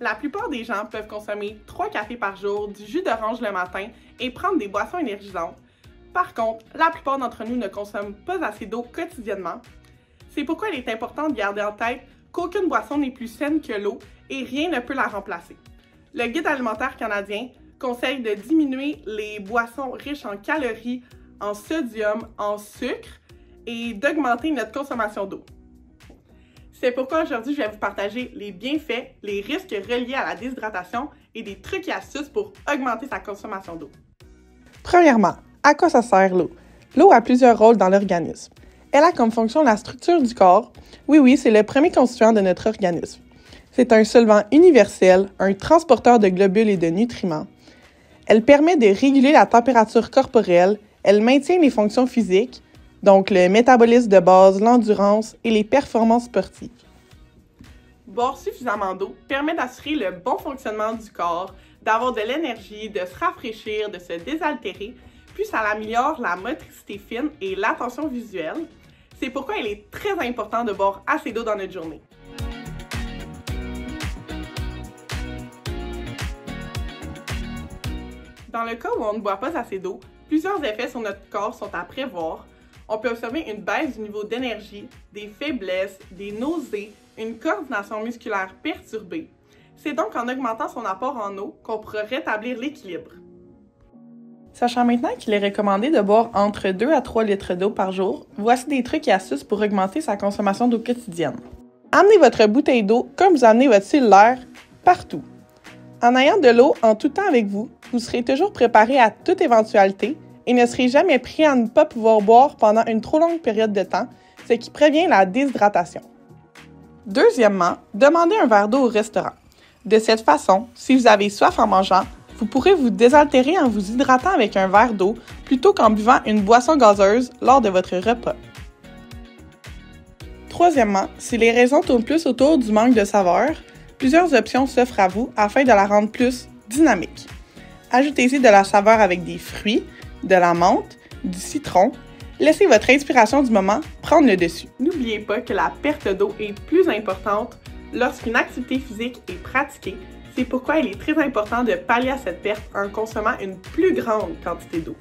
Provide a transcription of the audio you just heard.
La plupart des gens peuvent consommer 3 cafés par jour, du jus d'orange le matin et prendre des boissons énergisantes. Par contre, la plupart d'entre nous ne consomment pas assez d'eau quotidiennement. C'est pourquoi il est important de garder en tête qu'aucune boisson n'est plus saine que l'eau et rien ne peut la remplacer. Le Guide alimentaire canadien conseille de diminuer les boissons riches en calories, en sodium, en sucre et d'augmenter notre consommation d'eau. C'est pourquoi aujourd'hui, je vais vous partager les bienfaits, les risques reliés à la déshydratation et des trucs et astuces pour augmenter sa consommation d'eau. Premièrement, à quoi ça sert l'eau? L'eau a plusieurs rôles dans l'organisme. Elle a comme fonction la structure du corps. Oui, c'est le premier constituant de notre organisme. C'est un solvant universel, un transporteur de globules et de nutriments. Elle permet de réguler la température corporelle, elle maintient les fonctions physiques, donc le métabolisme de base, l'endurance et les performances sportives. Boire suffisamment d'eau permet d'assurer le bon fonctionnement du corps, d'avoir de l'énergie, de se rafraîchir, de se désaltérer, puis ça améliore la motricité fine et l'attention visuelle. C'est pourquoi il est très important de boire assez d'eau dans notre journée. Dans le cas où on ne boit pas assez d'eau, plusieurs effets sur notre corps sont à prévoir. On peut observer une baisse du niveau d'énergie, des faiblesses, des nausées, une coordination musculaire perturbée. C'est donc en augmentant son apport en eau qu'on pourra rétablir l'équilibre. Sachant maintenant qu'il est recommandé de boire entre 2 à 3 litres d'eau par jour, voici des trucs et astuces pour augmenter sa consommation d'eau quotidienne. Amenez votre bouteille d'eau comme vous amenez votre cellulaire partout. En ayant de l'eau en tout temps avec vous, vous serez toujours préparé à toute éventualité et ne serez jamais pris à ne pas pouvoir boire pendant une trop longue période de temps, ce qui prévient la déshydratation. Deuxièmement, demandez un verre d'eau au restaurant. De cette façon, si vous avez soif en mangeant, vous pourrez vous désaltérer en vous hydratant avec un verre d'eau plutôt qu'en buvant une boisson gazeuse lors de votre repas. Troisièmement, si les raisons tournent plus autour du manque de saveur, plusieurs options s'offrent à vous afin de la rendre plus dynamique. Ajoutez-y de la saveur avec des fruits, de la menthe, du citron. Laissez votre inspiration du moment prendre le dessus. N'oubliez pas que la perte d'eau est plus importante lorsqu'une activité physique est pratiquée. C'est pourquoi il est très important de pallier à cette perte en consommant une plus grande quantité d'eau.